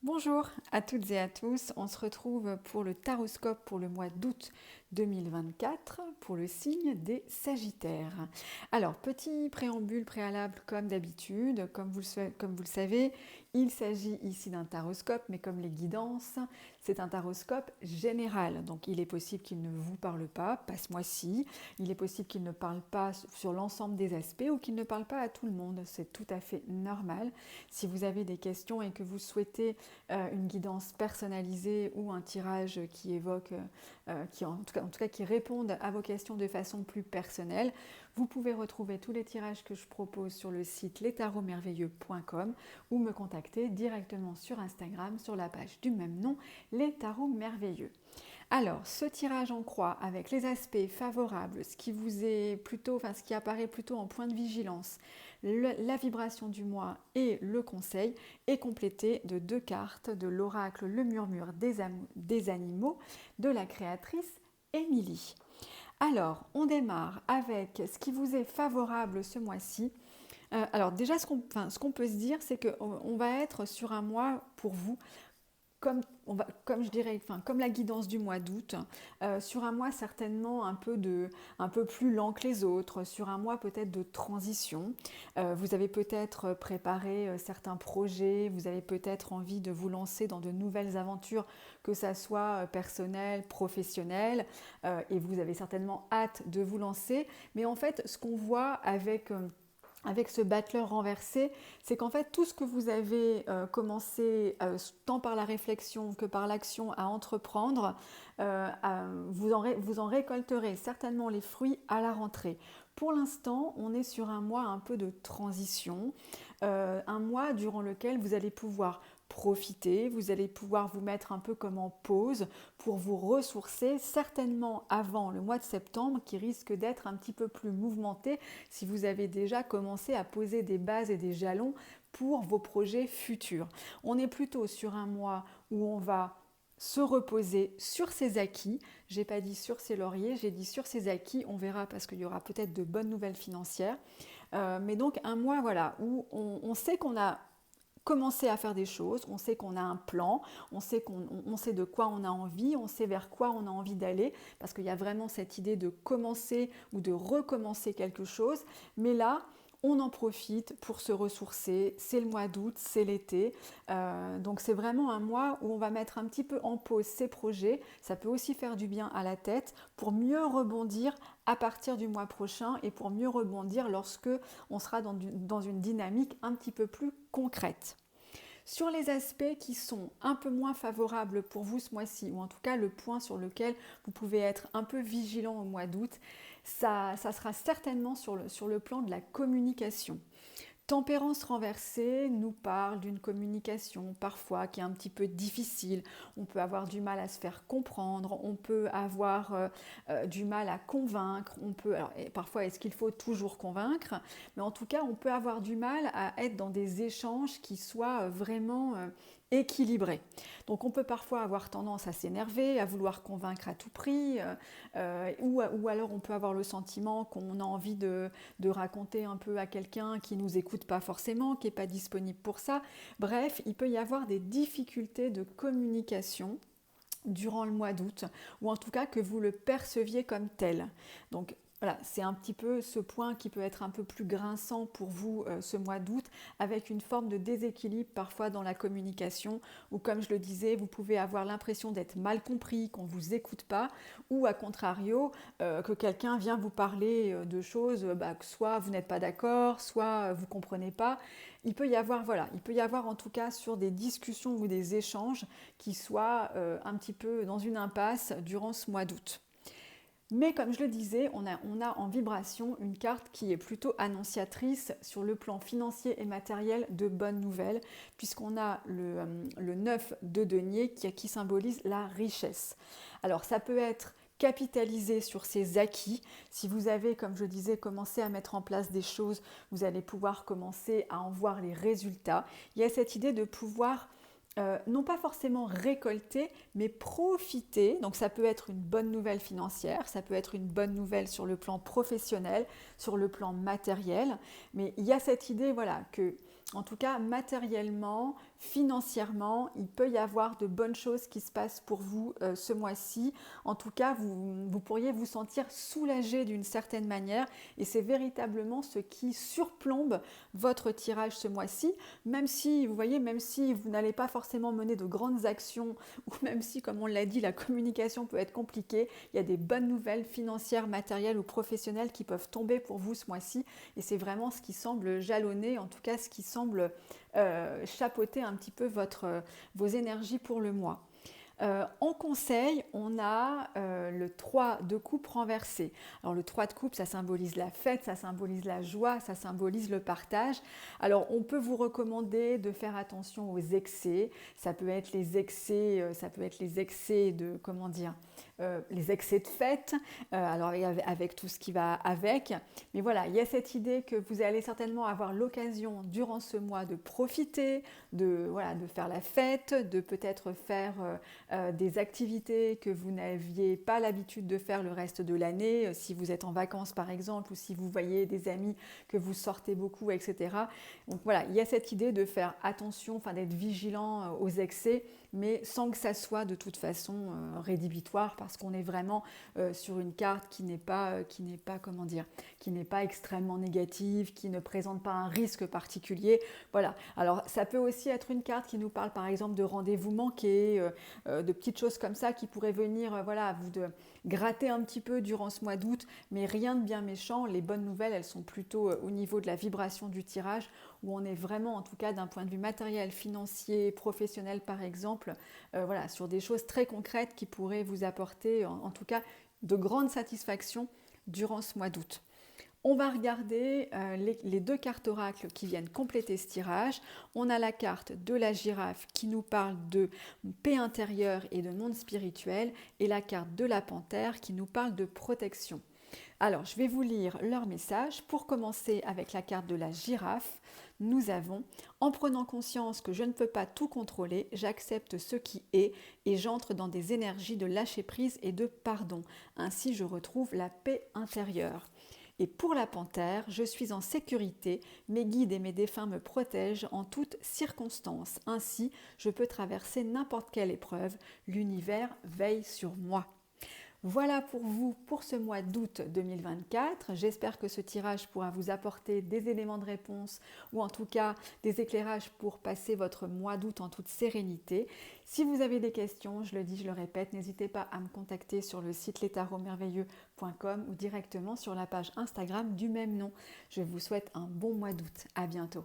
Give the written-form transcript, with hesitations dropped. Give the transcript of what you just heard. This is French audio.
Bonjour à toutes et à tous, on se retrouve pour le taroscope pour le mois d'août 2024 pour le signe des Sagittaires. Alors, petit préambule préalable comme d'habitude, comme vous le savez, il s'agit ici d'un taroscope, mais comme les guidances, c'est un taroscope général. Donc il est possible qu'il ne vous parle pas ce mois-ci, il est possible qu'il ne parle pas sur l'ensemble des aspects ou qu'il ne parle pas à tout le monde, c'est tout à fait normal. Si vous avez des questions et que vous souhaitez une guidance personnalisée ou un tirage qui évoque, en tout cas qui réponde à vos questions de façon plus personnelle, vous pouvez retrouver tous les tirages que je propose sur le site lestarotmerveilleux.com ou me contacter directement sur Instagram sur la page du même nom, Les Tarots Merveilleux. Alors, ce tirage en croix avec les aspects favorables, ce qui apparaît plutôt en point de vigilance, la vibration du mois et le conseil est complété de 2 cartes de l'oracle Le Murmure des animaux de la créatrice Émilie. Alors, on démarre avec ce qui vous est favorable ce mois-ci. Alors déjà, ce qu'on peut se dire, c'est qu'on va être sur un mois pour vous comme je dirais, enfin, comme la guidance du mois d'août, sur un mois certainement un peu plus lent que les autres, sur un mois peut-être de transition. Vous avez peut-être préparé certains projets, vous avez peut-être envie de vous lancer dans de nouvelles aventures, que ça soit personnel, professionnel, et vous avez certainement hâte de vous lancer. Mais en fait, ce qu'on voit avec ce battleur renversé, c'est qu'en fait tout ce que vous avez commencé, tant par la réflexion que par l'action, à entreprendre, vous en récolterez certainement les fruits à la rentrée. Pour l'instant, on est sur un mois un peu de transition, un mois durant lequel vous allez pouvoir profiter, vous allez pouvoir vous mettre un peu comme en pause pour vous ressourcer, certainement avant le mois de septembre qui risque d'être un petit peu plus mouvementé si vous avez déjà commencé à poser des bases et des jalons pour vos projets futurs. On est plutôt sur un mois où on va se reposer sur ses acquis. J'ai pas dit sur ses lauriers, j'ai dit sur ses acquis. On verra parce qu'il y aura peut-être de bonnes nouvelles financières. Mais donc un mois voilà où on sait qu'on a commencer à faire des choses, on sait qu'on a un plan, on sait de quoi on a envie, on sait vers quoi on a envie d'aller, parce qu'il y a vraiment cette idée de commencer ou de recommencer quelque chose. Mais là, on en profite pour se ressourcer, c'est le mois d'août, c'est l'été, donc c'est vraiment un mois où on va mettre un petit peu en pause ses projets, ça peut aussi faire du bien à la tête pour mieux rebondir à partir du mois prochain et pour mieux rebondir lorsque on sera dans une dynamique un petit peu plus concrète. Sur les aspects qui sont un peu moins favorables pour vous ce mois-ci, ou en tout cas le point sur lequel vous pouvez être un peu vigilant au mois d'août, ça sera certainement sur le plan de la communication. Tempérance renversée nous parle d'une communication parfois qui est un petit peu difficile. On peut avoir du mal à se faire comprendre, on peut avoir du mal à convaincre. Parfois, est-ce qu'il faut toujours convaincre? Mais en tout cas, on peut avoir du mal à être dans des échanges qui soient vraiment équilibrés. Donc on peut parfois avoir tendance à s'énerver, à vouloir convaincre à tout prix, ou alors on peut avoir le sentiment qu'on a envie de raconter un peu à quelqu'un qui nous écoute pas forcément, qui n'est pas disponible pour ça. Bref, il peut y avoir des difficultés de communication durant le mois d'août, ou en tout cas que vous le perceviez comme tel. Donc voilà, c'est un petit peu ce point qui peut être un peu plus grinçant pour vous ce mois d'août, avec une forme de déséquilibre parfois dans la communication, où comme je le disais, vous pouvez avoir l'impression d'être mal compris, qu'on ne vous écoute pas, ou à contrario, que quelqu'un vient vous parler de choses, que soit vous n'êtes pas d'accord, soit vous ne comprenez pas. Il peut y avoir en tout cas sur des discussions ou des échanges qui soient un petit peu dans une impasse durant ce mois d'août. Mais comme je le disais, on a en vibration une carte qui est plutôt annonciatrice sur le plan financier et matériel de bonnes nouvelles, puisqu'on a le 9 de denier qui symbolise la richesse. Alors ça peut être capitaliser sur ses acquis. Si vous avez, comme je disais, commencé à mettre en place des choses, vous allez pouvoir commencer à en voir les résultats. Il y a cette idée de pouvoir non pas forcément récolter, mais profiter. Donc ça peut être une bonne nouvelle financière, ça peut être une bonne nouvelle sur le plan professionnel, sur le plan matériel, mais il y a cette idée voilà, que, en tout cas matériellement, financièrement, il peut y avoir de bonnes choses qui se passent pour vous ce mois-ci. En tout cas, vous pourriez vous sentir soulagé d'une certaine manière et c'est véritablement ce qui surplombe votre tirage ce mois-ci, même si, vous voyez, même si vous n'allez pas forcément mener de grandes actions ou même si, comme on l'a dit, la communication peut être compliquée, il y a des bonnes nouvelles financières, matérielles ou professionnelles qui peuvent tomber pour vous ce mois-ci et c'est vraiment ce qui semble jalonner, en tout cas ce qui semble chapeauter un petit peu vos énergies pour le mois. En conseil, on a le 3 de coupe renversé. Alors le 3 de coupe, ça symbolise la fête, ça symbolise la joie, ça symbolise le partage. Alors on peut vous recommander de faire attention aux excès. Ça peut être les excès, de, comment dire, les excès de fête, alors avec tout ce qui va avec. Mais voilà, il y a cette idée que vous allez certainement avoir l'occasion durant ce mois de profiter, de faire la fête, de peut-être faire des activités que vous n'aviez pas l'habitude de faire le reste de l'année, si vous êtes en vacances par exemple, ou si vous voyez des amis que vous sortez beaucoup, etc. Donc voilà, il y a cette idée de faire attention, enfin d'être vigilant aux excès, mais sans que ça soit de toute façon rédhibitoire, parce qu'on est vraiment sur une carte qui n'est pas extrêmement négative, qui ne présente pas un risque particulier. Voilà. Alors ça peut aussi être une carte qui nous parle par exemple de rendez-vous manqués, de petites choses comme ça qui pourraient venir vous gratter un petit peu durant ce mois d'août, mais rien de bien méchant. Les bonnes nouvelles, elles sont plutôt au niveau de la vibration du tirage, où on est vraiment, en tout cas d'un point de vue matériel, financier, professionnel par exemple, sur des choses très concrètes qui pourraient vous apporter en tout cas de grandes satisfactions durant ce mois d'août. On va regarder les deux cartes oracles qui viennent compléter ce tirage. On a la carte de la girafe qui nous parle de paix intérieure et de monde spirituel et la carte de la panthère qui nous parle de protection. Alors, je vais vous lire leur message. Pour commencer avec la carte de la girafe, nous avons « En prenant conscience que je ne peux pas tout contrôler, j'accepte ce qui est et j'entre dans des énergies de lâcher prise et de pardon. Ainsi, je retrouve la paix intérieure. » Et pour la panthère, je suis en sécurité, mes guides et mes défunts me protègent en toutes circonstances. Ainsi, je peux traverser n'importe quelle épreuve, l'univers veille sur moi. Voilà pour vous pour ce mois d'août 2024. J'espère que ce tirage pourra vous apporter des éléments de réponse ou en tout cas des éclairages pour passer votre mois d'août en toute sérénité. Si vous avez des questions, je le dis, je le répète, n'hésitez pas à me contacter sur le site lestarotmerveilleux.com ou directement sur la page Instagram du même nom. Je vous souhaite un bon mois d'août. À bientôt.